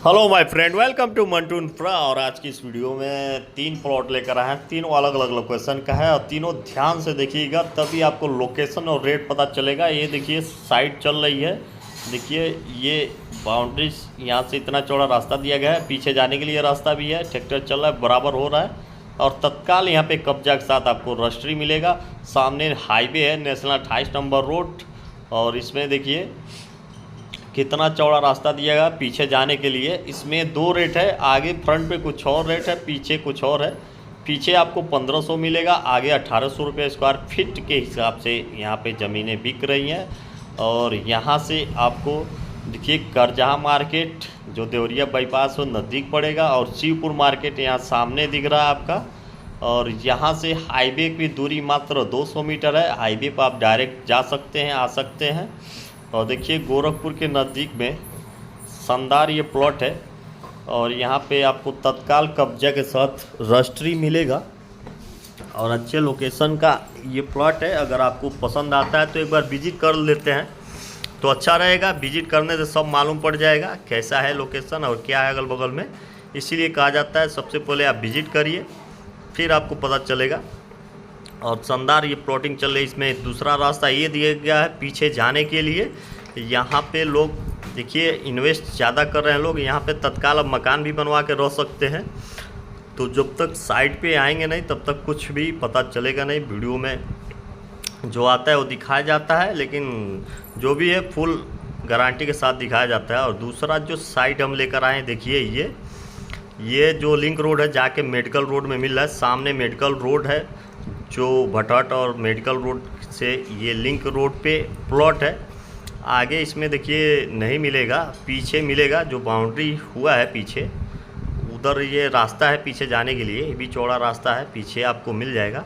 Hello my friend, welcome to Mantu Infra. और आज की इस वीडियो में 3 प्लॉट लेकर आए हैं। तीनों अलग अलग लोकेशन का है और तीनों ध्यान से देखिएगा, तभी आपको लोकेशन और रेट पता चलेगा। ये देखिए साइट चल रही है, देखिए ये बाउंड्रीज, यहाँ से इतना चौड़ा रास्ता दिया गया है, पीछे जाने के लिए रास्ता भी है, ट्रैक्टर चल रहा है, बराबर हो रहा है। और तत्काल यहाँ पे कब्जा के साथ आपको रजिस्ट्री मिलेगा। सामने हाईवे है, नेशनल 28 नंबर रोड। और इसमें देखिए कितना चौड़ा रास्ता दिया गया पीछे जाने के लिए। इसमें 2 रेट है, आगे फ्रंट पे कुछ और रेट है, पीछे कुछ और है। पीछे आपको 1500 मिलेगा, आगे 1800 रुपये स्क्वायर फीट के हिसाब से यहाँ पे ज़मीनें बिक रही हैं। और यहाँ से आपको देखिए करजहा मार्केट जो देवरिया बाईपास हो नज़दीक पड़ेगा, और शिवपुर मार्केट यहाँ सामने दिख रहा है आपका। और यहाँ से हाईवे की दूरी मात्र 200 मीटर है। हाईवे पर आप डायरेक्ट जा सकते हैं, आ सकते हैं। और देखिए गोरखपुर के नज़दीक में शानदार ये प्लॉट है, और यहाँ पे आपको तत्काल कब्जा के साथ रजिस्ट्री मिलेगा। और अच्छे लोकेशन का ये प्लॉट है। अगर आपको पसंद आता है तो एक बार विजिट कर लेते हैं तो अच्छा रहेगा। विजिट करने से सब मालूम पड़ जाएगा कैसा है लोकेशन और क्या है अगल बगल में। इसीलिए कहा जाता है सबसे पहले आप विजिट करिए, फिर आपको पता चलेगा। और शानदार ये प्लॉटिंग चल रही है। इसमें दूसरा रास्ता ये दिया गया है पीछे जाने के लिए। यहाँ पे लोग देखिए इन्वेस्ट ज़्यादा कर रहे हैं लोग, यहाँ पे तत्काल अब मकान भी बनवा के रह सकते हैं। तो जब तक साइट पे आएंगे नहीं तब तक कुछ भी पता चलेगा नहीं। वीडियो में जो आता है वो दिखाया जाता है, लेकिन जो भी है फुल गारंटी के साथ दिखाया जाता है। और दूसरा जो साइट हम लेकर आए हैं, देखिए ये जो लिंक रोड है जाके मेडिकल रोड में मिल रहा है। सामने मेडिकल रोड है जो भटहट और मेडिकल रोड से ये लिंक रोड पे प्लॉट है। आगे इसमें देखिए नहीं मिलेगा, पीछे मिलेगा। जो बाउंड्री हुआ है पीछे, उधर ये रास्ता है पीछे जाने के लिए, ये भी चौड़ा रास्ता है, पीछे आपको मिल जाएगा।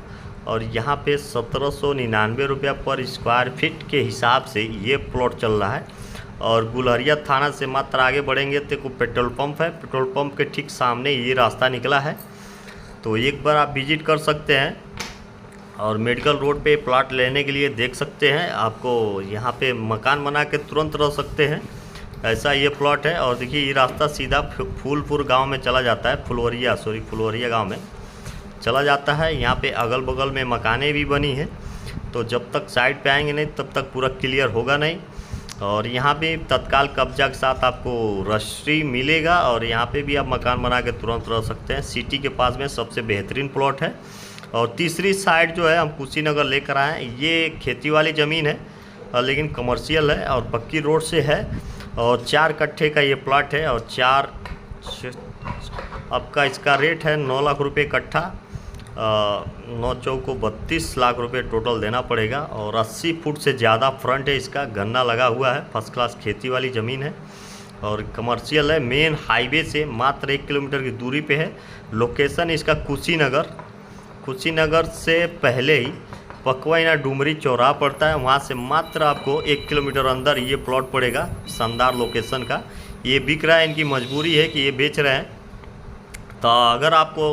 और यहाँ पे 1799 रुपया पर स्क्वायर फीट के हिसाब से ये प्लॉट चल रहा है। और गुलहरिया थाना से मात्र आगे बढ़ेंगे तो को पेट्रोल पंप है, पेट्रोल पंप के ठीक सामने ये रास्ता निकला है। तो एक बार आप विजिट कर सकते हैं। और मेडिकल रोड पे प्लाट लेने के लिए देख सकते हैं, आपको यहाँ पे मकान बना के तुरंत रह सकते हैं, ऐसा ये प्लॉट है। और देखिए ये रास्ता सीधा फूलपुर गांव में चला जाता है, फुलवरिया गांव में चला जाता है। यहाँ पे अगल बगल में मकानें भी बनी हैं। तो जब तक साइड पे आएंगे नहीं तब तक पूरा क्लियर होगा नहीं। और यहाँ पे तत्काल कब्जा के साथ आपको रजिस्ट्री मिलेगा, और यहाँ पे भी आप मकान बना के तुरंत रह सकते हैं। सिटी के पास में सबसे बेहतरीन प्लॉट है। और तीसरी साइड जो है हम कुशीनगर लेकर आए हैं, ये खेती वाली ज़मीन है लेकिन कमर्शियल है और पक्की रोड से है। और 4 कट्ठे का ये प्लॉट है। और आपका इसका रेट है 9 लाख रुपये कट्ठा। 9 चौको 32 लाख रुपये टोटल देना पड़ेगा। और 80 फुट से ज़्यादा फ्रंट है इसका, गन्ना लगा हुआ है, फर्स्ट क्लास खेती वाली ज़मीन है और कमर्शियल है। मेन हाईवे से मात्र 1 किलोमीटर की दूरी पे है। लोकेशन इसका कुशीनगर से पहले ही पकवाइना डुमरी चौराहा पड़ता है, वहाँ से मात्र आपको 1 किलोमीटर अंदर ये प्लॉट पड़ेगा। शानदार लोकेशन का ये बिक रहा है, इनकी मजबूरी है कि ये बेच रहे हैं। तो अगर आपको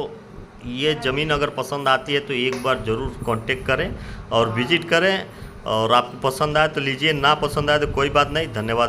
ये ज़मीन अगर पसंद आती है तो एक बार ज़रूर कांटेक्ट करें और विजिट करें। और आपको पसंद आए तो लीजिए, ना पसंद आए तो कोई बात नहीं। धन्यवाद।